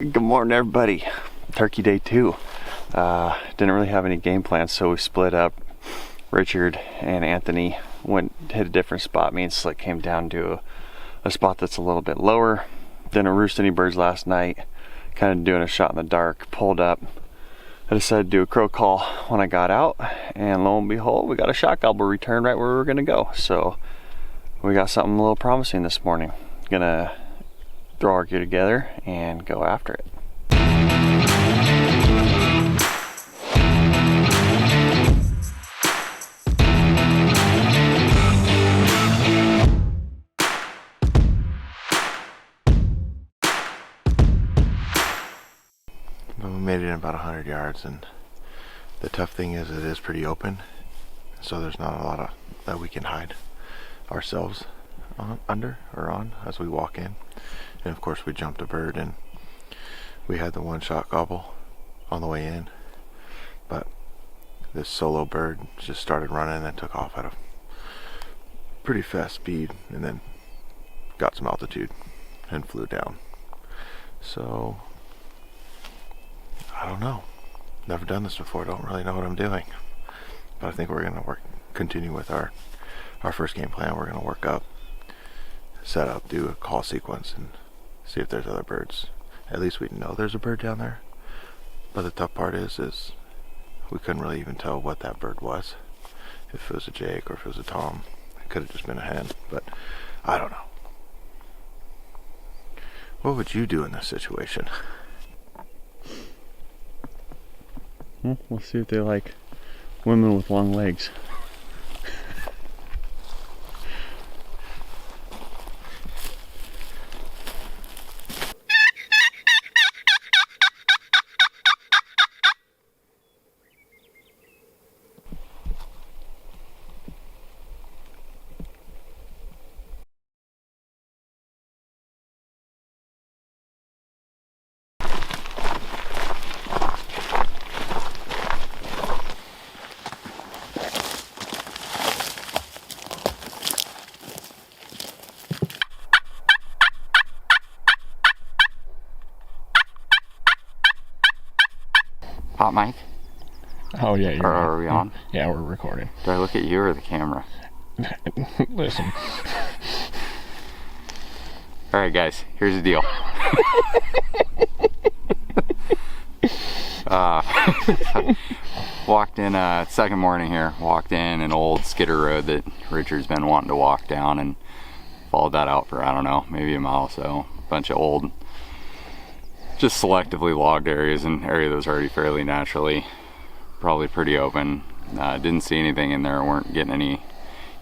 Good morning, everybody. Turkey day 2. Didn't really have any game plans, so we split up. Richard and Anthony hit a different spot. Me and Slick came down to a spot that's a little bit lower. Didn't roost any birds last night. Kind of doing a shot in the dark. Pulled up. I decided to do a crow call when I got out, and lo and behold, we got a shot gobble return right where we were gonna go. So we got something a little promising this morning. Gonna throw our gear together and go after it. We made it in about 100 yards, and the tough thing is it is pretty open, so there's not a lot of that we can hide ourselves under or on as we walk in. And of course we jumped a bird, and we had the one shot gobble on the way in, but this solo bird just started running and took off at a pretty fast speed, and then got some altitude and flew down. So I don't know, never done this before, don't really know what I'm doing, but I think we're gonna continue with our first game plan. We're gonna work up, set up, do a call sequence, and see if there's other birds. At least we know there's a bird down there, but the tough part is we couldn't really even tell what that bird was, if it was a jake or if it was a tom. It could have just been a hen, but I don't know. What would you do in this situation? We'll see if they like women with long legs. Hot mic? Oh yeah, you're Or are we on? Yeah, we're recording. Do I look at you or the camera? Listen. Alright guys, here's the deal. Walked in, second morning here, walked in an old skidder road that Richard's been wanting to walk down, and followed that out for, I don't know, maybe a mile or so. Bunch of old, just selectively logged areas, an area that was already fairly naturally probably pretty open. Didn't see anything in there, weren't getting any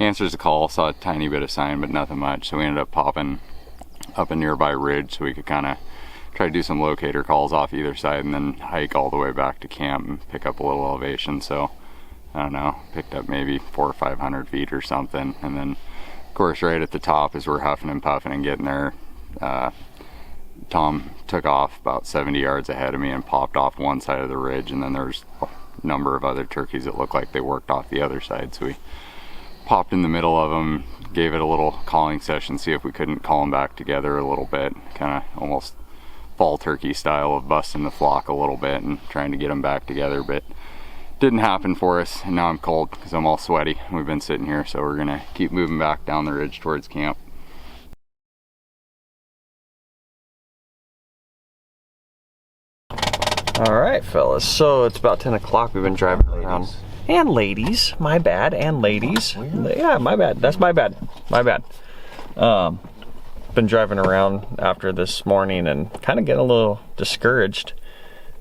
answers to call, saw a tiny bit of sign but nothing much, so we ended up popping up a nearby ridge so we could kind of try to do some locator calls off either side and then hike all the way back to camp and pick up a little elevation. So I don't know, picked up maybe 400 or 500 feet or something, and then of course right at the top as we're huffing and puffing and getting there, Tom took off about 70 yards ahead of me and popped off one side of the ridge, and then there's a number of other turkeys that looked like they worked off the other side, so we popped in the middle of them, gave it a little calling session, see if we couldn't call them back together a little bit, kind of almost fall turkey style of busting the flock a little bit and trying to get them back together, but didn't happen for us. And now I'm cold because I'm all sweaty. We've been sitting here, so we're gonna keep moving back down the ridge towards camp. All right, fellas. So it's about 10 o'clock. We've been driving around. And ladies, my bad. And ladies, yeah, my bad. That's my bad. My bad. Been driving around after this morning and kind of getting a little discouraged.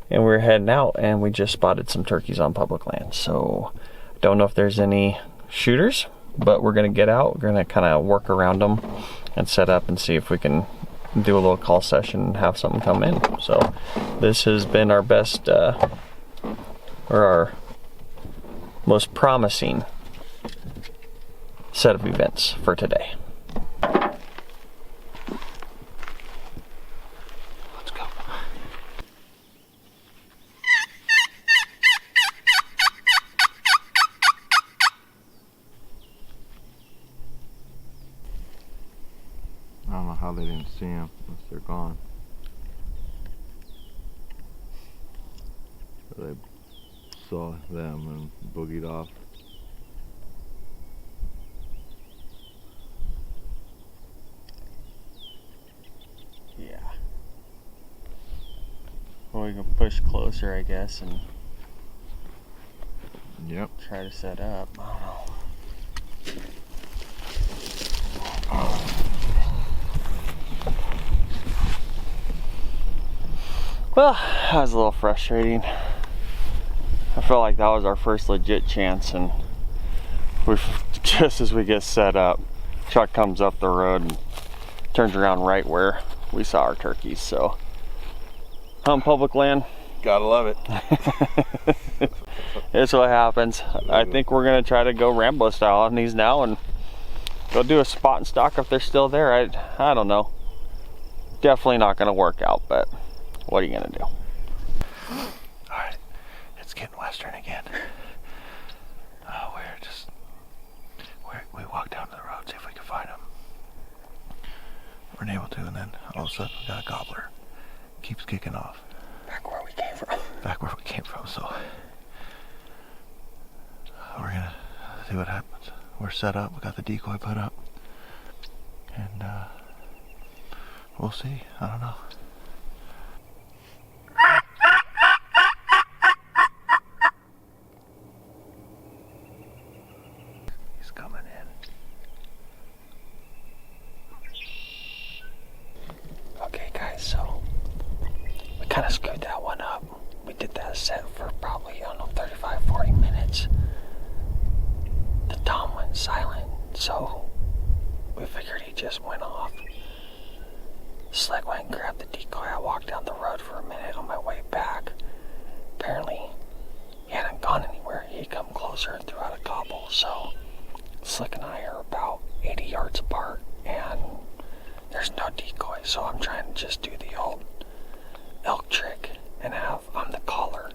And we're heading out, and we just spotted some turkeys on public land. So don't know if there's any shooters, but we're gonna get out. We're gonna kind of work around them and set up and see if we can do a little call session and have something come in. So this has been our best or our most promising set of events for today. Let's go. I don't know how they didn't see him unless they're gone. They saw them and boogied off. Yeah. Well, we can push closer, I guess, and Yep. try to set up. I don't know. Well, that was a little frustrating. I felt like that was our first legit chance, and just as we get set up, truck comes up the road and turns around right where we saw our turkeys. So, on public land, Gotta love it. it's what happens. I think we're gonna try to go Rambo style on these now and go do a spot and stock if they're still there. I don't know. Definitely not gonna work out, but what are you gonna do? Alright, it's getting western again. We walk down to the road, see if we can find them. We're able to, and then all of a sudden we got a gobbler. Keeps kicking off. Back where we came from. Back where we came from, so we're gonna see what happens. We're set up, we got the decoy put up, and we'll see. I don't know. He's coming in. Okay guys, so we kind of screwed that one up. We did that set for probably, I don't know, 35, 40 minutes. The tom went silent, so we figured he just went off. Slick went and grabbed the decoy. I walked down the road for a minute on my way back. Apparently, he hadn't gone anywhere. He come closer and threw out a gobble, so Slick and I are about 80 yards apart, and there's no decoy, so I'm trying to just do the old elk trick and I'm the caller.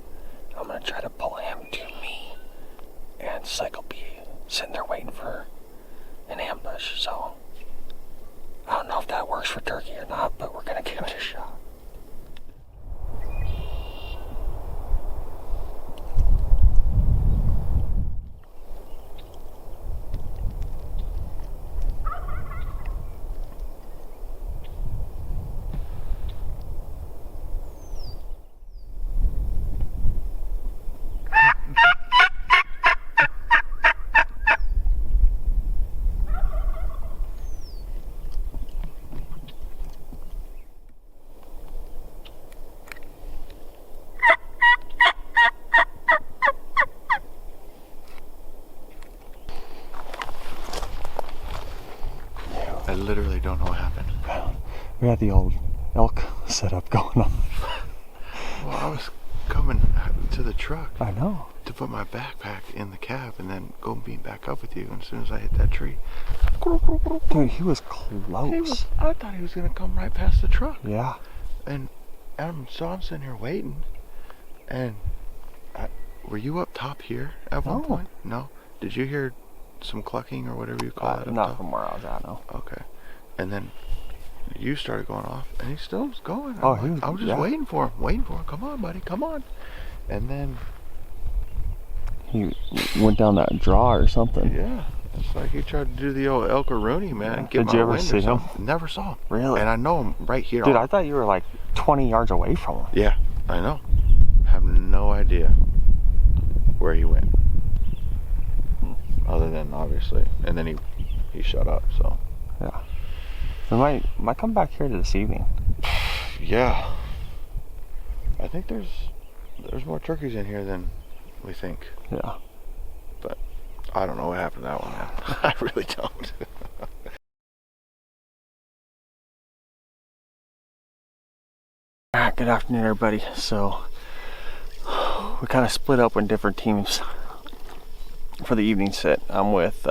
I'm gonna try to pull him to me, and Slick will be sitting there waiting for an ambush. So I don't know if that works for turkey or not, but we're gonna give it a shot. I literally don't know what happened. We got the old elk setup going on. Well, I was coming to the truck I know. to put my backpack in the cab and then go meet back up with you. And as soon as I hit that tree, Dude, he was close. I thought he was gonna come right past the truck. Yeah. And so I'm sitting here waiting. And were you up top here at one No. point? No. Did you hear some clucking or whatever you call it up Not top? from where I was at, no. Okay. And then you started going off, and he still was going. Oh, I was just yeah. waiting for him. Come on, buddy, come on. And then, He went down that draw or something. yeah, it's like he tried to do the old El Rooney, man. And get Did my you ever wind or see him? something. Never saw him. Really? And I know him right here. Dude, I thought you were like 20 yards away from him. Yeah, I know. Have no idea where he went. Other than obviously, and then he shut up. So Yeah. We might come back here this evening. yeah, I think there's more turkeys in here than we think. Yeah. I don't know what happened to that one, man. I really don't. Good afternoon, everybody. So we kind of split up in different teams for the evening sit. I'm with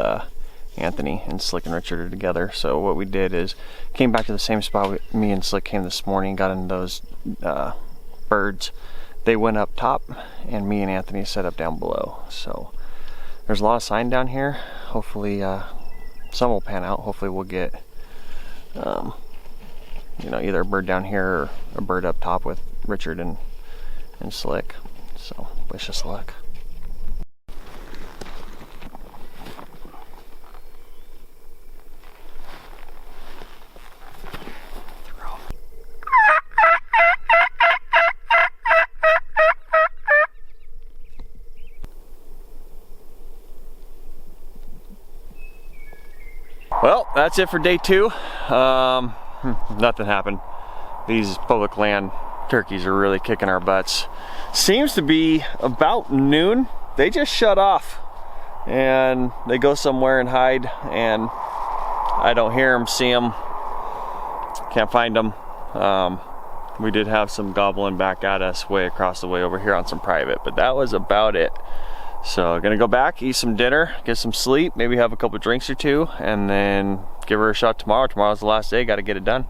Anthony, and Slick and Richard are together. So what we did is came back to the same spot me and Slick came this morning, got in those birds. They went up top, and me and Anthony set up down below. So there's a lot of sign down here. Hopefully some will pan out. Hopefully we'll get either a bird down here or a bird up top with Richard and Slick. So wish us luck. Well, that's it for day 2. Nothing happened. These public land turkeys are really kicking our butts. Seems to be about noon, they just shut off and they go somewhere and hide, and I don't hear them, see them, can't find them. We did have some gobbling back at us way across the way over here on some private, but that was about it. So gonna go back, eat some dinner, get some sleep, maybe have a couple drinks or two, and then give her a shot tomorrow. Tomorrow's the last day, gotta get it done.